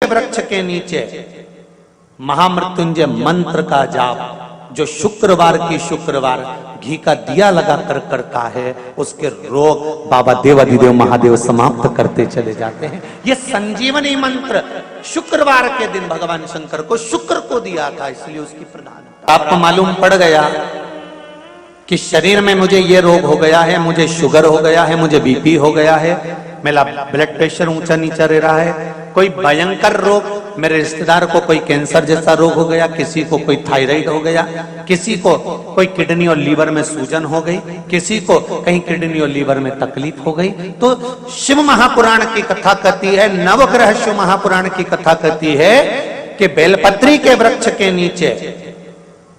वृक्ष के नीचे महामृत्युंजय मंत्र का जाप जो शुक्रवार की शुक्रवार घी का दिया लगा कर करता है, उसके रोग बाबा देवाधिदेव महादेव समाप्त करते चले जाते हैं। ये संजीवनी मंत्र शुक्रवार के दिन भगवान शंकर को शुक्र को दिया था, इसलिए उसकी प्रधानता। आपको मालूम पड़ गया कि शरीर में मुझे ये रोग हो गया है, मुझे शुगर हो गया है, मुझे बीपी हो गया है, मेरा ब्लड प्रेशर ऊंचा नीचा रह रहा है, कोई भयंकर रोग, मेरे रिश्तेदार को कोई कैंसर जैसा रोग हो गया, किसी को कोई थायराइड हो गया, किसी को कोई किडनी और लीवर में सूजन हो गई, किसी को कहीं किडनी और लीवर में तकलीफ हो गई। तो शिव महापुराण की कथा कहती है, नवग्रह शिव महापुराण की कथा कहती है कि बेलपत्री के वृक्ष के नीचे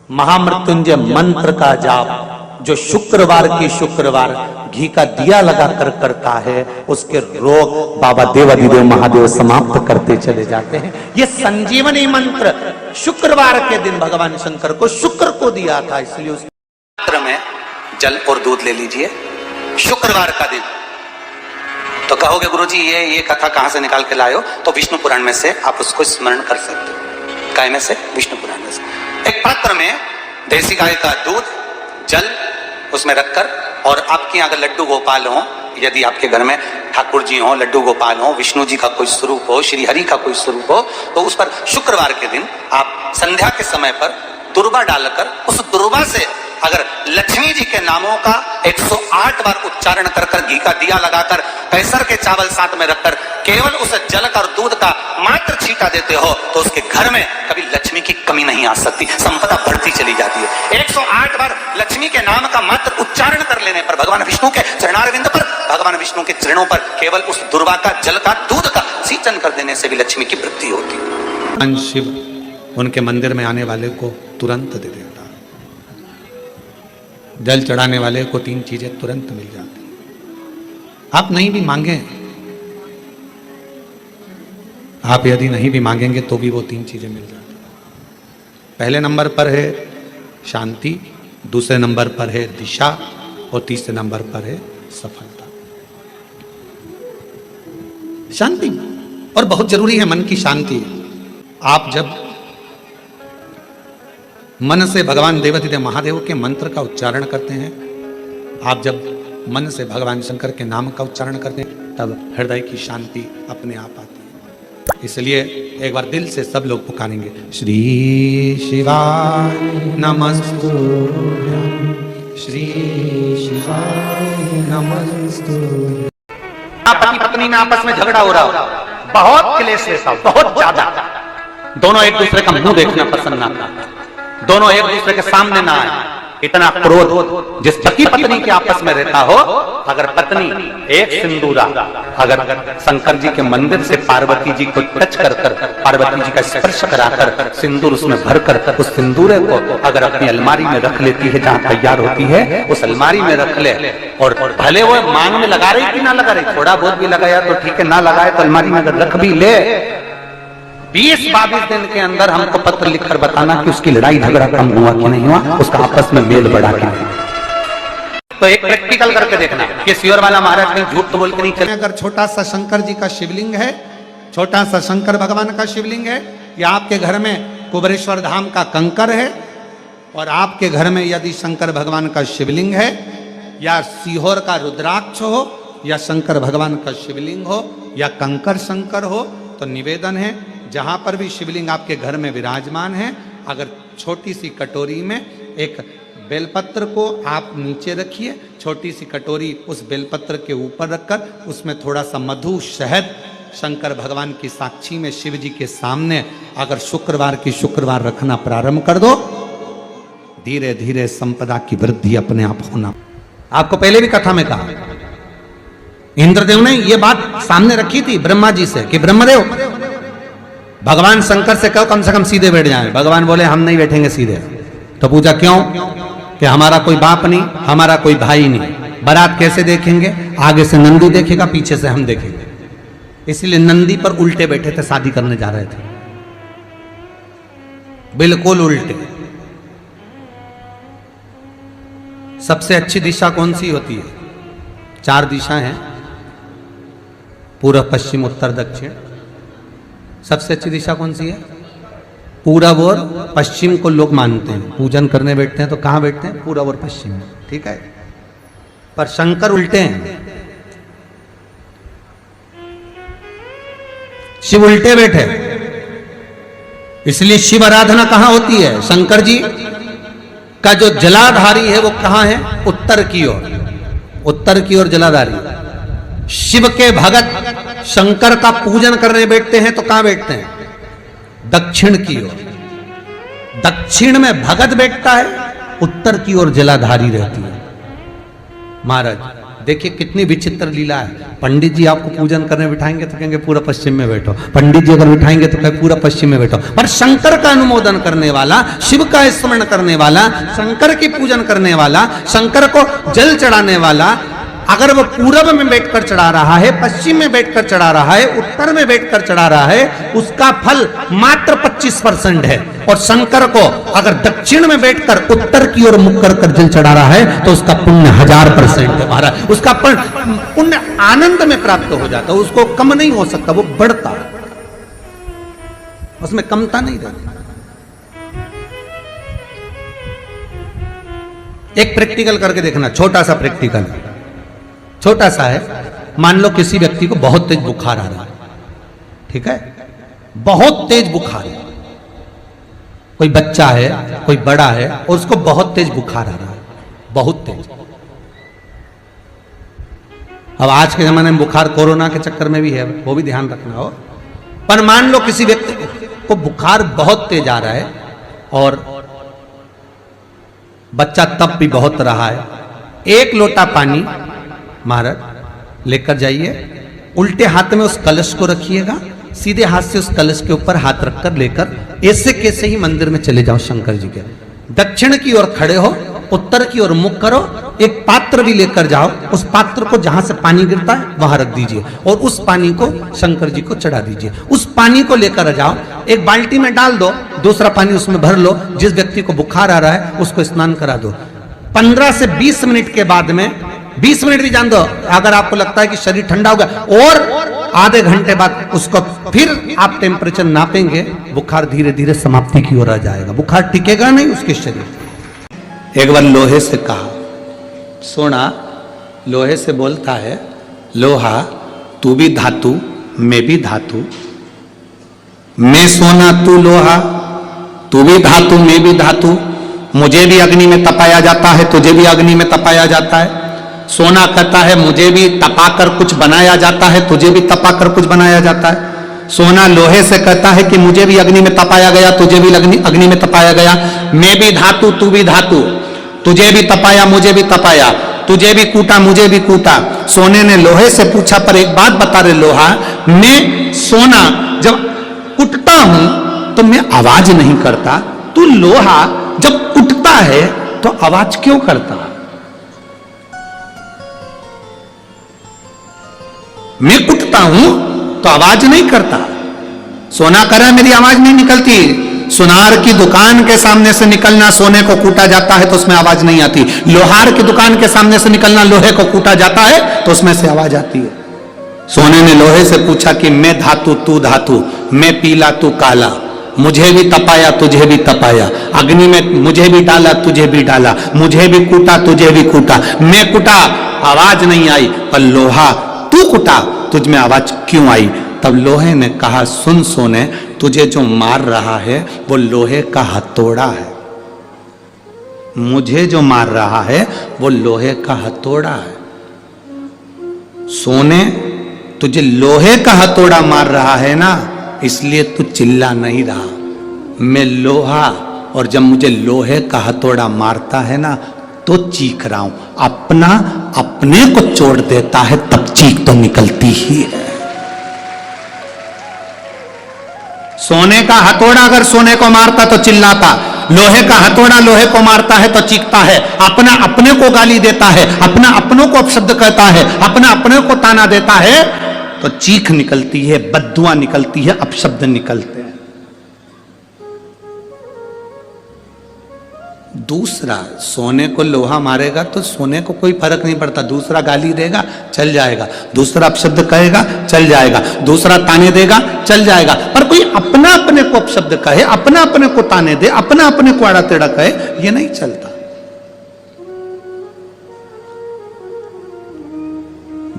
महामृत्युंजय मंत्र का जाप जो शुक्रवार की शुक्रवार घी का दिया लगा कर करता है, उसके रोग बाबा देवाधिदेव महादेव समाप्त करते चले जाते हैं। ये संजीवनी मंत्र शुक्रवार के दिन भगवान शंकर को शुक्र को दिया था, इसलिए उस मंत्र में जल और दूध ले लीजिए शुक्रवार का दिन। तो कहोगे गुरुजी ये कथा कहां से निकाल के लाए हो? तो विष्णु पुराण में से आप उसको स्मरण कर सकते हो। काय में से? विष्णु पुराण में से। एक पात्र में देसी गाय का दूध, जल उसमें रखकर, और आपके अगर लड्डू गोपाल हो, यदि आपके घर में ठाकुर जी हो, लड्डू गोपाल हो, विष्णु जी का कोई स्वरूप हो, श्री हरि का कोई स्वरूप हो, तो उस पर शुक्रवार के दिन आप संध्या के समय पर दुर्वा डालकर उस दुर्वा से अगर लक्ष्मी जी के नामों का 108 बार उच्चारण कर कर घी का दिया लगाकर कैसर के चावल साथ में रखकर केवल उस जल का और दूध का मात्र छींटा देते हो, तो उसके घर में कभी लक्ष्मी की कमी नहीं आ सकती, संपदा बढ़ती चली जाती है। 108 बार लक्ष्मी के नाम का मात्र उच्चारण कर लेने पर भगवान विष्णु के चरणारविंद पर, भगवान विष्णु के चरणों पर केवल उस दुर्वा का, जल का, दूध का सिंचन कर देने से भी लक्ष्मी की वृद्धि होती। शिव उनके मंदिर में आने वाले को तुरंत दे देता, जल चढ़ाने वाले को 3 चीजें तुरंत मिल जाती। आप नहीं भी मांगे, आप यदि नहीं भी मांगेंगे तो भी वो 3 चीजें मिल जाती। पहले नंबर पर है शांति, दूसरे नंबर पर है दिशा, और तीसरे नंबर पर है सफलता। शांति और बहुत जरूरी है, मन की शांति। आप जब मन से भगवान देवाधिदेव महादेव के मंत्र का उच्चारण करते हैं, आप जब मन से भगवान शंकर के नाम का उच्चारण करते हैं, तब हृदय की शांति अपने आप आती है। इसलिए एक बार दिल से सब लोग पुकारेंगे, श्री शिवाय नमस्तुभ्यं, श्री शिवाय नमस्तुभ्यं। पति पत्नी में आपस में झगड़ा हो रहा हो, बहुत क्लेश रहता हो, बहुत ज्यादा, दोनों एक दूसरे का मुंह देखना पसंद ना करते, दोनों एक दूसरे के सामने ना आए, इतना क्रोध जिस पति पत्नी के आपस में रहता हो, अगर पत्नी एक सिंदूरा अगर शंकर जी के मंदिर से पार्वती जी को टच कर कर, पार्वती जी का स्पर्श कराकर सिंदूर उसमें भरकर उस सिंदूरे को अगर अपनी अलमारी में रख लेती है, जहां तैयार होती है उस अलमारी में रख ले, और भले वो मांग में लगा रही कि ना लगा रही, थोड़ा बहुत भी लगाया तो ठीक है, ना लगाए तो अलमारी में अगर रख भी ले, 20-22 दिन के अंदर हमको पत्र लिखकर बताना कि उसकी लड़ाई झगड़ा कम हुआ कि नहीं हुआ, उसका आपस में मेल बढ़ा कि नहीं। तो एक प्रैक्टिकल करके देखना कि सियोर वाला महाराज में झूठ तो बोल के नहीं चले। अगर छोटा सा शंकर जी का शिवलिंग है, छोटा सा शंकर भगवान का शिवलिंग है, या आपके घर में कुबेरेश्वर धाम का कंकर है, और आपके घर में यदि शंकर भगवान का शिवलिंग है, या सीहोर का रुद्राक्ष हो, या शंकर भगवान का शिवलिंग हो, या कंकर शंकर हो, तो निवेदन है जहां पर भी शिवलिंग आपके घर में विराजमान है, अगर छोटी सी कटोरी में एक बेलपत्र को आप नीचे रखिए, छोटी सी कटोरी उस बेलपत्र के ऊपर रखकर उसमें थोड़ा सा मधु, शहद, शंकर भगवान की साक्षी में शिव जी के सामने अगर शुक्रवार की शुक्रवार रखना प्रारंभ कर दो, धीरे धीरे संपदा की वृद्धि अपने आप होना। आपको पहले भी कथा में कहा, इंद्रदेव ने यह बात सामने रखी थी ब्रह्मा जी से कि ब्रह्मदेव भगवान शंकर से कहो कम से कम सीधे बैठ जाएं। भगवान बोले हम नहीं बैठेंगे सीधे। तो पूछा क्यों? कि हमारा कोई बाप नहीं, हमारा कोई भाई नहीं, बारात कैसे देखेंगे? आगे से नंदी देखेगा, पीछे से हम देखेंगे। इसलिए नंदी पर उल्टे बैठे थे, शादी करने जा रहे थे, बिल्कुल उल्टे। सबसे अच्छी दिशा कौन सी होती है? 4 दिशा हैं, पूर्व, पश्चिम, उत्तर, दक्षिण। सबसे अच्छी दिशा कौन सी है? पूरब और पश्चिम को लोग मानते हैं। पूजन करने बैठते हैं तो कहां बैठते हैं? पूरब और पश्चिम में, ठीक है। पर शंकर उल्टे हैं, शिव उल्टे बैठे, इसलिए शिव आराधना कहां होती है? शंकर जी का जो जलाधारी है वो कहां है? उत्तर की ओर, उत्तर की ओर जलाधारी। शिव के भगत शंकर का पूजन करने बैठते हैं तो कहां बैठते हैं? दक्षिण की ओर। दक्षिण में भगत बैठता है, उत्तर की ओर जलाधारी रहती है। महाराज देखिए कितनी विचित्र लीला है। पंडित जी आपको पूजन करने बिठाएंगे तो कहेंगे पूरा पश्चिम में बैठो, पंडित जी अगर बिठाएंगे तो कहेंगे पूरा पश्चिम में बैठो। पर शंकर का अनुमोदन करने वाला, शिव का स्मरण करने वाला, शंकर की पूजन करने वाला, शंकर को जल चढ़ाने वाला, अगर वो पूरब में बैठकर चढ़ा रहा है, पश्चिम में बैठकर चढ़ा रहा है, उत्तर में बैठकर चढ़ा रहा है, उसका फल मात्र 25% है। और शंकर को अगर दक्षिण में बैठकर उत्तर की ओर मुख कर जल चढ़ा रहा है तो उसका पुण्य 1000% है महाराज। उसका पुण्य आनंद में प्राप्त हो जाता है, उसको कम नहीं हो सकता, वो बढ़ता, उसमें कमता नहीं रहती। एक प्रैक्टिकल करके देखना, छोटा सा प्रैक्टिकल, छोटा सा है। मान लो किसी व्यक्ति को बहुत तेज बुखार आ रहा है, ठीक है, बहुत तेज बुखार है, कोई बच्चा है, कोई बड़ा है, और उसको बहुत तेज बुखार आ रहा है, बहुत तेज। अब आज के जमाने में बुखार कोरोना के चक्कर में भी है, वो भी ध्यान रखना हो। पर मान लो किसी व्यक्ति को बुखार बहुत तेज आ रहा है और बच्चा तप भी बहुत रहा है, एक लोटा पानी महाराज लेकर जाइए, उल्टे हाथ में उस कलश को रखिएगा, सीधे हाथ से उस कलश के ऊपर हाथ रखकर लेकर ऐसे कैसे ही मंदिर में चले जाओ शंकर जी के। दक्षिण की ओर खड़े हो, उत्तर की ओर मुख करो, एक पात्र भी लेकर जाओ, उस पात्र को जहां से पानी गिरता है वहां रख दीजिए और उस पानी को शंकर जी को चढ़ा दीजिए। उस पानी को लेकर जाओ, एक बाल्टी में डाल दो, दूसरा पानी उसमें भर लो, जिस व्यक्ति को बुखार आ रहा है उसको स्नान करा दो। 15 से 20 मिनट के बाद में, 20 मिनट भी जान दो, अगर आपको लगता है कि शरीर ठंडा हो गया, और आधे घंटे बाद उसको फिर आप टेम्परेचर नापेंगे, बुखार धीरे धीरे समाप्ति की ओर आ जाएगा, बुखार टिकेगा नहीं उसके शरीर। एक बार लोहे से कहा, सोना लोहे से बोलता है, लोहा तू भी धातु मैं भी धातु, मैं सोना तू लोहा, तू भी धातु मैं भी धातु, मुझे भी अग्नि में तपाया जाता है, तुझे भी अग्नि में तपाया जाता है। सोना कहता है मुझे भी तपाकर कुछ बनाया जाता है, तुझे भी तपाकर कुछ बनाया जाता है। सोना लोहे से कहता है कि मुझे भी अग्नि में तपाया गया, तुझे भी अग्नि में तपाया गया, मैं भी धातु तू भी धातु, तुझे भी तपाया मुझे भी तपाया, तुझे भी कूटा मुझे भी कूटा। सोने ने लोहे से पूछा, पर एक बात बता रहे लोहा, मैं सोना जब उठता हूं तो मैं आवाज नहीं करता, तू लोहा जब उठता है तो आवाज क्यों करता? मैं उठता हूं तो आवाज नहीं करता। सोना कह रहा है मेरी आवाज नहीं निकलती। सुनार की दुकान के सामने से निकलना, सोने को कूटा जाता है तो उसमें आवाज नहीं आती। लोहार की दुकान के सामने से निकलना, लोहे को कूटा जाता है तो उसमें से आवाज आती है। सोने ने लोहे से पूछा कि मैं धातु तू धातु, मैं पीला तू काला, मुझे भी तपाया तुझे भी तपाया, अग्नि में मुझे भी डाला तुझे भी डाला, मुझे भी कूटा तुझे भी कूटा, मैं कूटा आवाज नहीं आई, पर लोहा तू कूटा तुझ में आवाज क्यों आई? तब लोहे ने कहा, सुन सोने, तुझे जो मार रहा है वो लोहे का हथौड़ा है, मुझे जो मार रहा है वो लोहे का हथौड़ा है। सोने तुझे लोहे का हथौड़ा मार रहा है ना, इसलिए तू चिल्ला नहीं रहा। मैं लोहा, और जब मुझे लोहे का हथौड़ा मारता है ना तो चीख रहा हूं। अपना अपने को चोट देता है तब चीख तो निकलती ही है। सोने का हथौड़ा अगर सोने को मारता तो चिल्लाता, लोहे का हथौड़ा लोहे को मारता है तो चीखता है। अपना अपने को गाली देता है, अपना अपनों को अपशब्द कहता है, अपना अपने को ताना देता है तो चीख निकलती है, बद्दुआ निकलती है, अपशब्द निकलते हैं। दूसरा सोने को लोहा मारेगा तो सोने को कोई फर्क नहीं पड़ता, दूसरा गाली देगा चल जाएगा, दूसरा अपशब्द कहेगा चल जाएगा, दूसरा ताने देगा चल जाएगा, पर कोई अपना अपने को अपशब्द कहे, अपना अपने को ताने दे, अपना अपने को आड़ा टेढ़ा कहे, ये नहीं चलता।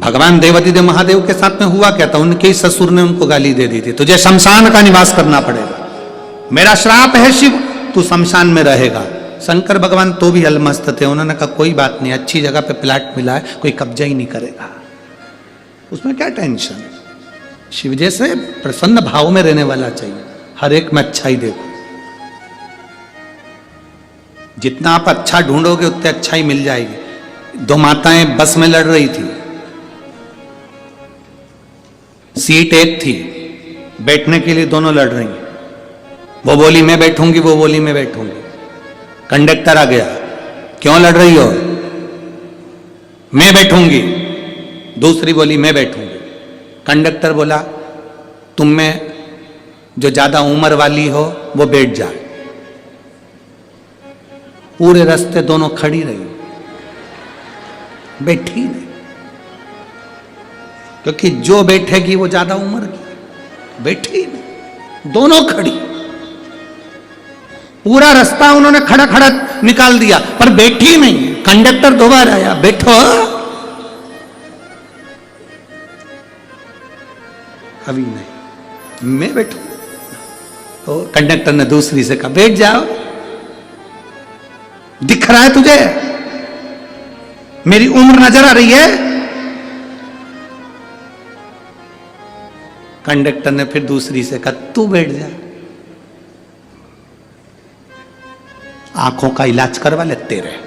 भगवान देवादिदेव महादेव के साथ में हुआ क्या था, उनके ही ससुर ने उनको गाली दे दी थी, तुझे शमशान का निवास करना पड़ेगा, मेरा श्राप है शिव, तू शमशान में रहेगा। शंकर भगवान तो भी अलमस्त थे, उन्होंने कहा कोई बात नहीं, अच्छी जगह पे प्लाट मिला है, कोई कब्जा ही नहीं करेगा, उसमें क्या टेंशन। शिव जैसे प्रसन्न भाव में रहने वाला चाहिए, हर एक में अच्छाई देखो, जितना आप अच्छा ढूंढोगे उतने अच्छाई मिल जाएगी। दो माताएं बस में लड़ रही थी, सीट एक थी, बैठने के लिए दोनों लड़ रही, वो बोली मैं बैठूंगी, वो बोली मैं बैठूंगी। कंडक्टर आ गया, क्यों लड़ रही हो, मैं बैठूंगी, दूसरी बोली मैं बैठूंगी। कंडक्टर बोला तुम में जो ज्यादा उम्र वाली हो वो बैठ जाए। पूरे रास्ते दोनों खड़ी रही, बैठी नहीं, क्योंकि जो बैठेगी वो ज्यादा उम्र की, बैठी नहीं, दोनों खड़ी। पूरा रास्ता उन्होंने खड़ा खड़ा निकाल दिया, पर बैठी नहीं। कंडक्टर दोबारा आया, बैठो, अभी नहीं, मैं बैठू। तो कंडक्टर ने दूसरी से कहा बैठ जाओ, दिख रहा है तुझे, मेरी उम्र नजर आ रही है। कंडक्टर ने फिर दूसरी से कहा तू बैठ जा, आंखों का इलाज करवा लेते रहे।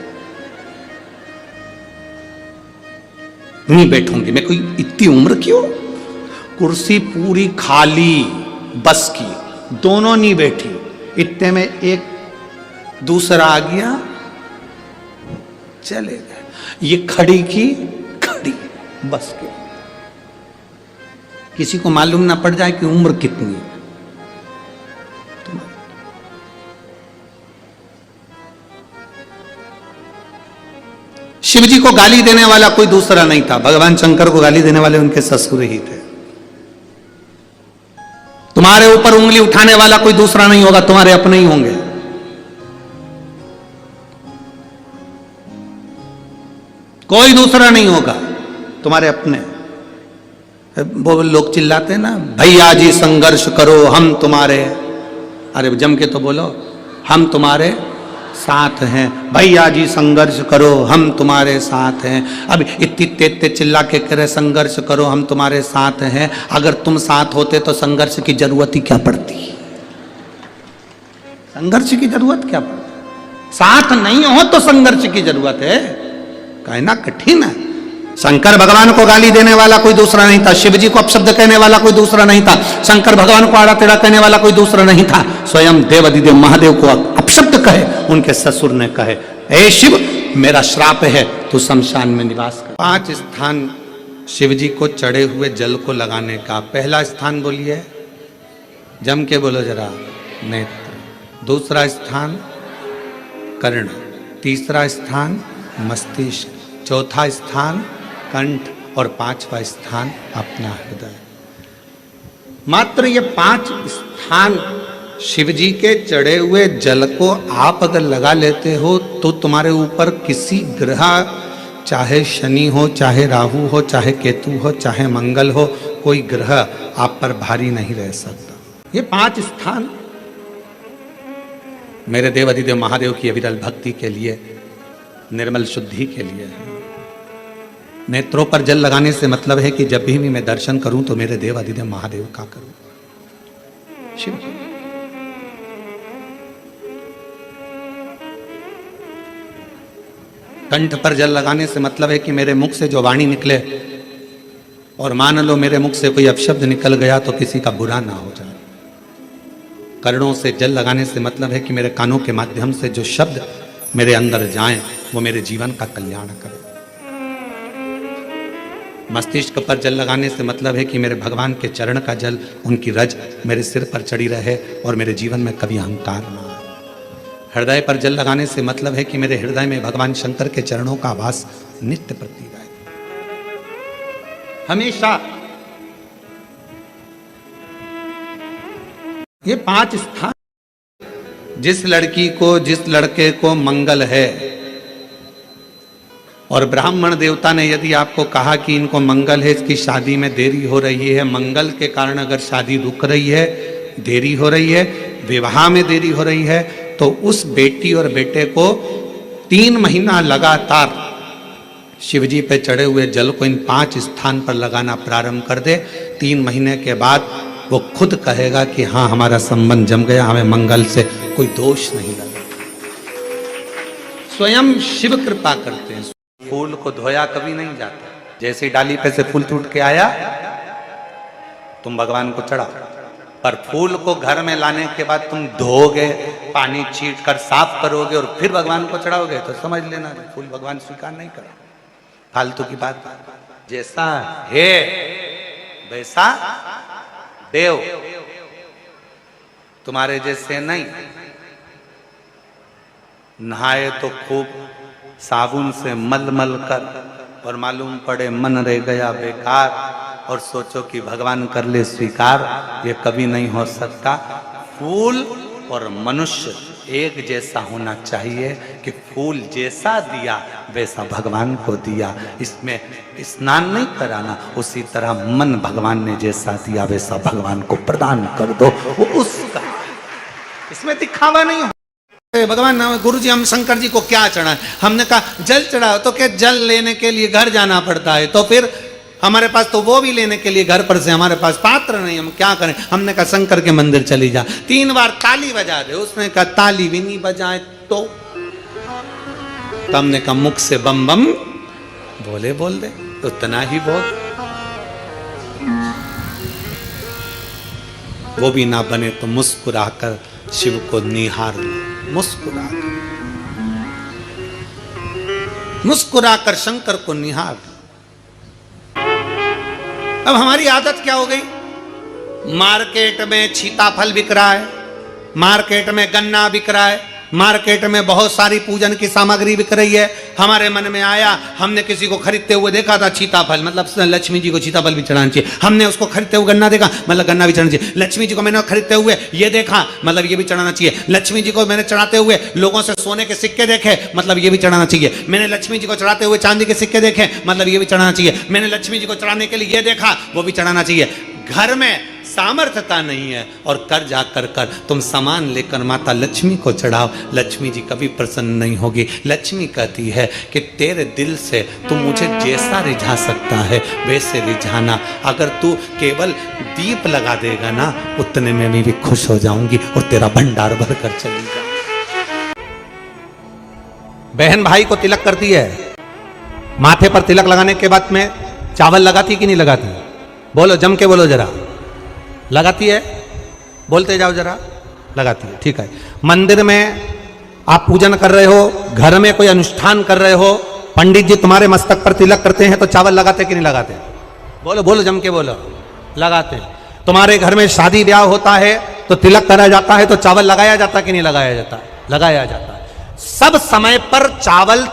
नहीं बैठूंगी मैं, कोई इतनी उम्र क्यों। कुर्सी पूरी खाली बस की, दोनों नहीं बैठी, इतने में एक दूसरा आ गया, चले गए। ये खड़ी की खड़ी बस की, किसी को मालूम ना पड़ जाए कि उम्र कितनी है। शिव जी को गाली देने वाला कोई दूसरा नहीं था, भगवान शंकर को गाली देने वाले उनके ससुर ही थे। तुम्हारे ऊपर उंगली उठाने वाला कोई दूसरा नहीं होगा, तुम्हारे अपने ही होंगे। कोई दूसरा नहीं होगा, तुम्हारे अपने। वो लोग चिल्लाते हैं ना, भैया जी संघर्ष करो हम तुम्हारे, अरे जम के तो बोलो, हम तुम्हारे साथ हैं, भैया जी संघर्ष करो हम तुम्हारे साथ हैं। अब इतनी तेज चिल्ला के करे संघर्ष करो हम तुम्हारे साथ हैं, अगर तुम साथ होते तो संघर्ष की जरूरत ही क्या पड़ती, संघर्ष की जरूरत क्या पड़ती, साथ नहीं हो तो संघर्ष की जरूरत है, कहना कठिन है। शंकर भगवान को गाली देने वाला कोई दूसरा नहीं था, शिव जी को अपशब्द कहने वाला कोई दूसरा नहीं था, शंकर भगवान को आड़ा टेढ़ा कहने वाला कोई दूसरा नहीं था, स्वयं देवादिदेव महादेव को अपशब्द कहे उनके ससुर ने कहे ए शिव मेरा श्राप है, तू शमशान में निवास कर। 5 स्थान शिव जी को चढ़े हुए जल को लगाने का। पहला स्थान बोलिए, जम के बोलो जरा, नेत्र। दूसरा स्थान कर्ण, तीसरा स्थान मस्तिष्क, चौथा स्थान कंठ और 5वां स्थान अपना हृदय। मात्र ये 5 स्थान शिव जी के चढ़े हुए जल को आप अगर लगा लेते हो तो तुम्हारे ऊपर किसी ग्रह, चाहे शनि हो, चाहे राहु हो, चाहे केतु हो, चाहे मंगल हो, कोई ग्रह आप पर भारी नहीं रह सकता। ये 5 स्थान मेरे देवादिदेव महादेव की अविरल भक्ति के लिए, निर्मल शुद्धि के लिए है। नेत्रों पर जल लगाने से मतलब है कि जब भी मैं दर्शन करूं तो मेरे देवादिदेव महादेव का करूं, शिव। कंठ पर जल लगाने से मतलब है कि मेरे मुख से जो वाणी निकले, और मान लो मेरे मुख से कोई अपशब्द निकल गया तो किसी का बुरा ना हो जाए। कर्णों से जल लगाने से मतलब है कि मेरे कानों के माध्यम से जो शब्द मेरे अंदर जाएं वो मेरे जीवन का कल्याण करें। मस्तिष्क पर जल लगाने से मतलब है कि मेरे भगवान के चरण का जल, उनकी रज मेरे सिर पर चढ़ी रहे और मेरे जीवन में कभी अहंकार ना आए। हृदय पर जल लगाने से मतलब है कि मेरे हृदय में भगवान शंकर के चरणों का आभास नित्य प्रतीत है, हमेशा। ये 5 स्थान, जिस लड़की को, जिस लड़के को मंगल है, और ब्राह्मण देवता ने यदि आपको कहा कि इनको मंगल है, इसकी शादी में देरी हो रही है, मंगल के कारण अगर शादी रुक रही है, देरी हो रही है, विवाह में देरी हो रही है, तो उस बेटी और बेटे को 3 महीना लगातार शिवजी पे चढ़े हुए जल को इन 5 स्थान पर लगाना प्रारंभ कर दे। 3 महीने के बाद वो खुद कहेगा कि हाँ, हमारा संबंध जम गया, हमें मंगल से कोई दोष नहीं लगा। स्वयं शिव कृपा करते हैं। फूल को धोया कभी नहीं जाता, जैसे डाली पे से फूल टूट के आया तुम भगवान को चढ़ाओ, पर फूल को घर में लाने के बाद तुम धोगे, पानी छीट कर साफ करोगे और फिर भगवान को चढ़ाओगे, तो समझ लेना फूल भगवान स्वीकार नहीं करे। फालतू की बात। जैसा है वैसा देव, तुम्हारे जैसे नहीं। नहाए तो खूब साबुन से मल मल कर, और मालूम पड़े मन रह गया बेकार, और सोचो कि भगवान कर ले स्वीकार, ये कभी नहीं हो सकता। फूल और मनुष्य एक जैसा होना चाहिए कि फूल जैसा दिया वैसा भगवान को दिया। इसमें स्नान नहीं कराना, उसी तरह मन भगवान ने जैसा दिया वैसा भगवान को प्रदान कर दो, वो उसका। इसमें दिखावा नहीं हो। भगवान गुरु जी, हम शंकर जी को क्या चढ़ाएं? हमने कहा जल चढ़ाओ, तो क्या जल लेने के लिए घर जाना पड़ता है, तो फिर हमारे पास तो वो भी लेने के लिए घर पर से हमारे पास पात्र नहीं, हम क्या करें? हमने कहा शंकर के मंदिर चली जा, 3 बार ताली बजा दे। उसने कहा ताली भी नहीं बजाए तो हमने कहा मुख से बम बम बोले बोल दे, उतना ही बहुत। वो भी ना बने तो मुस्कुराकर शिव को निहार लो, मुस्कुराकर शंकर को निहार। अब हमारी आदत क्या हो गई? मार्केट में सीताफल बिक रहा है, मार्केट में गन्ना बिक रहा है, मार्केट में बहुत सारी पूजन की सामग्री बिक रही है। हमारे मन में आया, हमने किसी को खरीदते हुए देखा था सीताफल, मतलब लक्ष्मी जी को सीताफल भी चढ़ाना चाहिए। हमने उसको खरीदते हुए गन्ना देखा, मतलब गन्ना भी चढ़ाना चाहिए। लक्ष्मी जी को मैंने खरीदते हुए ये देखा, मतलब ये भी चढ़ाना चाहिए। लक्ष्मी जी को मैंने चढ़ाते हुए लोगों से सोने के सिक्के देखे, मतलब ये भी चढ़ाना चाहिए। मैंने लक्ष्मी जी को चढ़ाते हुए चांदी के सिक्के देखे, मतलब ये भी चढ़ाना चाहिए। मैंने लक्ष्मी जी को चढ़ाने के लिए ये देखा, वो भी चढ़ाना चाहिए। घर में सामर्थ्यता नहीं है और कर जा कर तुम सामान लेकर माता लक्ष्मी को चढ़ाओ, लक्ष्मी जी कभी प्रसन्न नहीं होगी। लक्ष्मी कहती है कि तेरे दिल से तू मुझे जैसा रिझा सकता है वैसे रिझाना। अगर तू केवल दीप लगा देगा ना, उतने में मैं भी खुश हो जाऊंगी और तेरा भंडार भर कर चली जाऊंगी। बहन भाई को तिलक करती है, माथे पर तिलक लगाने के बाद में चावल लगाती कि नहीं लगाती? बोलो, जम के बोलो जरा। लगाती है? बोलते जाओ जरा। लगाती है, ठीक है। मंदिर में आप पूजन कर रहे हो, घर में कोई अनुष्ठान कर रहे हो, पंडित जी तुम्हारे मस्तक पर तिलक करते हैं तो चावल लगाते कि नहीं लगाते? बोलो बोलो, जम के बोलो। लगाते हैं। तुम्हारे घर में शादी ब्याह होता है तो तिलक करा जाता है तो चावल लगाया जाता कि नहीं लगाया जाता? लगाया जाता है। सब समय पर चावल,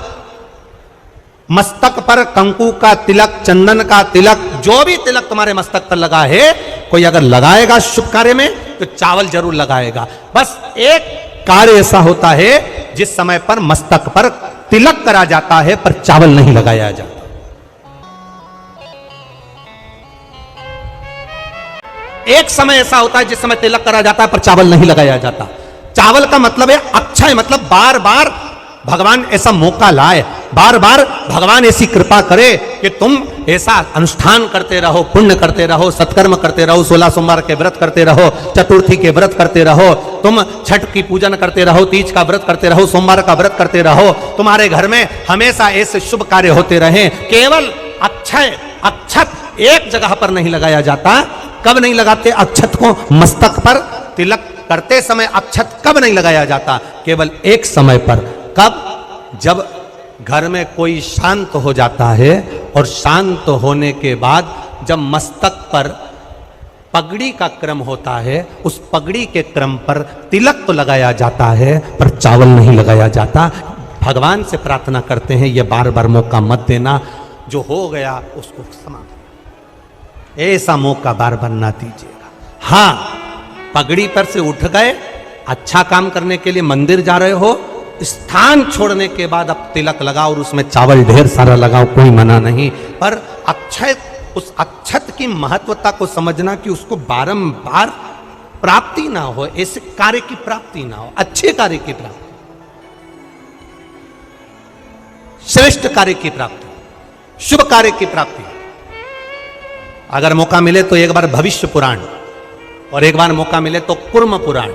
मस्तक पर कंकु का तिलक, चंदन का तिलक, जो भी तिलक तुम्हारे मस्तक पर लगा है, कोई अगर लगाएगा शुभ कार्य में तो चावल जरूर लगाएगा। बस एक कार्य ऐसा होता है जिस समय पर मस्तक पर तिलक करा जाता है पर चावल नहीं लगाया जाता। एक समय ऐसा होता है जिस समय तिलक करा जाता है पर चावल नहीं लगाया जाता। चावल का मतलब है अक्षय, मतलब बार बार भगवान ऐसा मौका लाए, बार बार भगवान ऐसी कृपा करे कि तुम ऐसा अनुष्ठान करते रहो, पुण्य करते रहो, सत्कर्म करते रहो, 16 सोमवार के व्रत करते रहो, चतुर्थी के व्रत करते रहो, तुम छठ की पूजन करते रहो, तीज का व्रत करते रहो, सोमवार का व्रत करते रहो। तुम्हारे घर में हमेशा ऐसे शुभ कार्य होते रहे। केवल अक्षय, अक्षत एक जगह पर नहीं लगाया जाता। कब नहीं लगाते अक्षत को? मस्तक पर तिलक करते समय अक्षत कब नहीं लगाया जाता? केवल एक समय पर। कब? जब घर में कोई शांत हो जाता है और शांत होने के बाद जब मस्तक पर पगड़ी का क्रम होता है, उस पगड़ी के क्रम पर तिलक तो लगाया जाता है पर चावल नहीं लगाया जाता। भगवान से प्रार्थना करते हैं ये बार बार मौका मत देना, जो हो गया उसको समाप्त, ऐसा मौका बार बार ना दीजिएगा। हाँ, पगड़ी पर से उठ गए, अच्छा काम करने के लिए मंदिर जा रहे हो, स्थान छोड़ने के बाद अब तिलक लगाओ और उसमें चावल ढेर सारा लगाओ, कोई मना नहीं। पर अक्षय, उस अक्षत की महत्वता को समझना कि उसको बारंबार प्राप्ति ना हो, ऐसे कार्य की प्राप्ति ना हो, अच्छे कार्य की प्राप्ति, श्रेष्ठ कार्य की प्राप्ति, शुभ कार्य की प्राप्ति। अगर मौका मिले तो एक बार भविष्य पुराण, और एक बार मौका मिले तो कुर्म पुराण,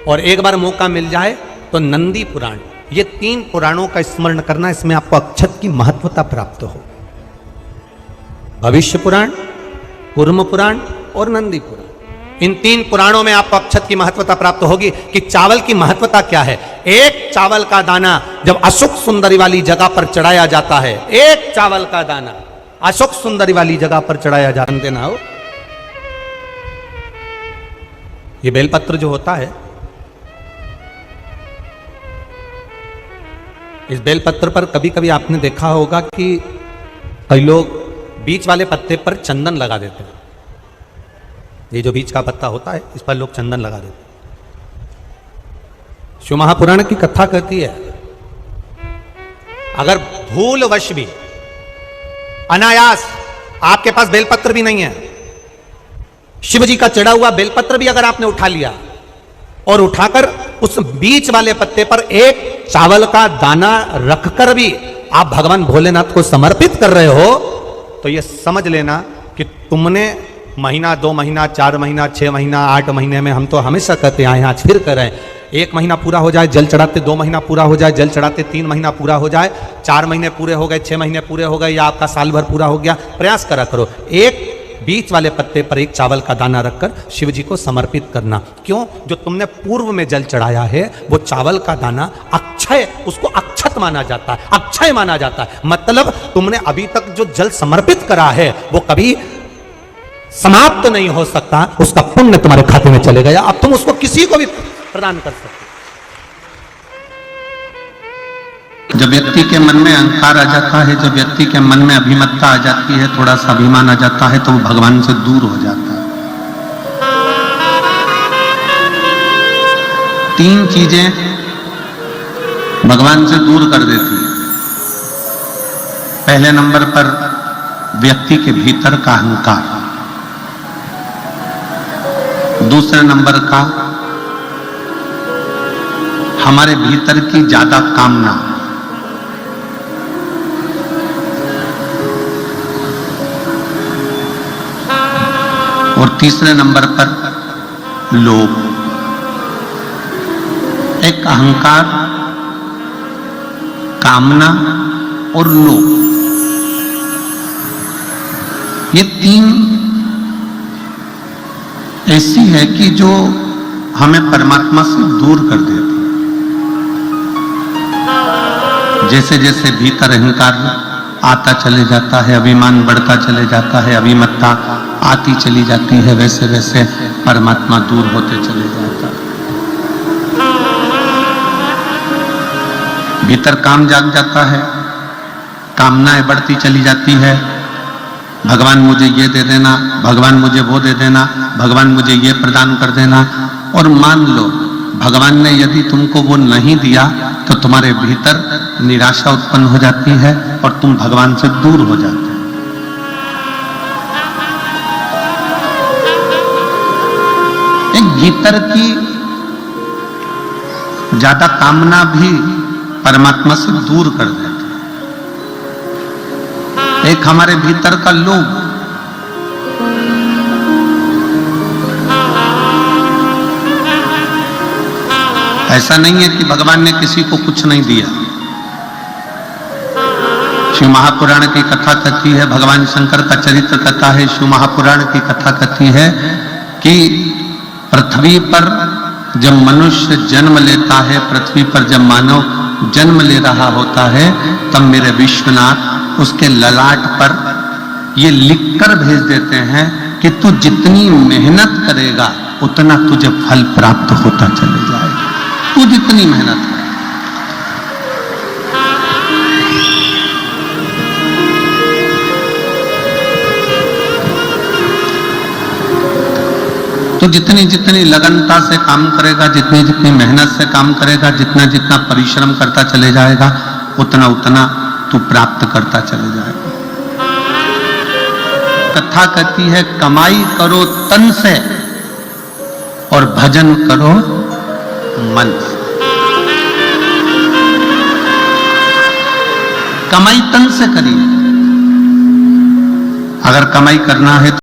और एक बार मौका मिल जाए तो नंदी पुराण, ये 3 पुराणों का स्मरण करना, इसमें आपको अक्षत की महत्वता प्राप्त हो। भविष्य पुराण, कुर्म पुराण और नंदी पुराण, इन 3 पुराणों में आपको अक्षत की महत्वता प्राप्त होगी कि चावल की महत्वता क्या है। एक चावल का दाना जब अशोक सुंदरी वाली जगह पर चढ़ाया जाता है, एक चावल का दाना अशोक सुंदरी वाली जगह पर चढ़ाया जाता ना हो, ये बेलपत्र जो होता है, इस बेलपत्र पर कभी कभी आपने देखा होगा कि कई लोग बीच वाले पत्ते पर चंदन लगा देते हैं। ये जो बीच का पत्ता होता है इस पर लोग चंदन लगा देते हैं। शिव महापुराण की कथा कहती है, अगर भूलवश भी, अनायास, आपके पास बेलपत्र भी नहीं है, शिव जी का चढ़ा हुआ बेलपत्र भी अगर आपने उठा लिया और उठाकर उस बीच वाले पत्ते पर एक चावल का दाना रखकर भी आप भगवान भोलेनाथ को समर्पित कर रहे हो, तो यह समझ लेना कि तुमने महीना, 2 महीना, 4 महीना, 6 महीना, 8 महीने में, हम तो हमेशा कहते आए हैं, आज फिर कर रहे हैं, 1 महीना पूरा हो जाए जल चढ़ाते, 2 महीना पूरा हो जाए जल चढ़ाते, 3 महीना पूरा हो जाए, 4 महीने पूरे हो गए, 6 महीने पूरे हो गए, या आपका साल भर पूरा हो गया, प्रयास करा करो एक बीच वाले पत्ते पर एक चावल का दाना रखकर शिव जी को समर्पित करना। क्यों? जो तुमने पूर्व में जल चढ़ाया है वो चावल का दाना अक्षय, उसको अक्षत माना जाता है, अक्षय माना जाता है। मतलब तुमने अभी तक जो जल समर्पित करा है वो कभी समाप्त नहीं हो सकता, उसका पुण्य तुम्हारे खाते में चले गया, अब तुम उसको किसी को भी प्रदान कर सकते। जब व्यक्ति के मन में अहंकार आ जाता है, जब व्यक्ति के मन में अभिमत्ता आ जाती है, थोड़ा सा अभिमान आ जाता है, तो वो भगवान से दूर हो जाता है। 3 चीजें भगवान से दूर कर देती है। पहले नंबर पर व्यक्ति के भीतर का अहंकार, दूसरे नंबर का हमारे भीतर की ज्यादा कामना, और तीसरे नंबर पर लोभ। एक अहंकार, कामना और लोभ, ये 3 ऐसी है कि जो हमें परमात्मा से दूर कर देती है। जैसे जैसे भीतर अहंकार आता चले जाता है, अभिमान बढ़ता चले जाता है, अभिमत्ता आती चली जाती है, वैसे वैसे परमात्मा दूर होते चले जाता है। भीतर काम जाग जाता है, कामनाएं बढ़ती चली जाती है, भगवान मुझे ये दे देना, भगवान मुझे वो दे देना, भगवान मुझे ये प्रदान कर देना। और मान लो भगवान ने यदि तुमको वो नहीं दिया तो तुम्हारे भीतर निराशा उत्पन्न हो जाती है और तुम भगवान से दूर हो जाते हो। एक भीतर की ज्यादा कामना भी परमात्मा से दूर कर देती है। एक हमारे भीतर का लोभ, ऐसा नहीं है कि भगवान ने किसी को कुछ नहीं दिया। शिव महापुराण की कथा कहती है, भगवान शंकर का चरित्र कहता है, शिव महापुराण की कथा कहती है कि पृथ्वी पर जब मनुष्य जन्म लेता है, पृथ्वी पर जब मानव जन्म ले रहा होता है, तब मेरे विश्वनाथ उसके ललाट पर ये लिखकर भेज देते हैं कि तू जितनी मेहनत करेगा उतना तुझे फल प्राप्त होता चले जाएगा। तू जितनी मेहनत कर, तो जितनी जितनी लगनता से काम करेगा, जितनी जितनी मेहनत से काम करेगा, जितना जितना परिश्रम करता चले जाएगा, उतना उतना तू प्राप्त करता चले जाएगा। कथा कहती है कमाई करो तन से और भजन करो मन से। कमाई तन से करिए, अगर कमाई करना है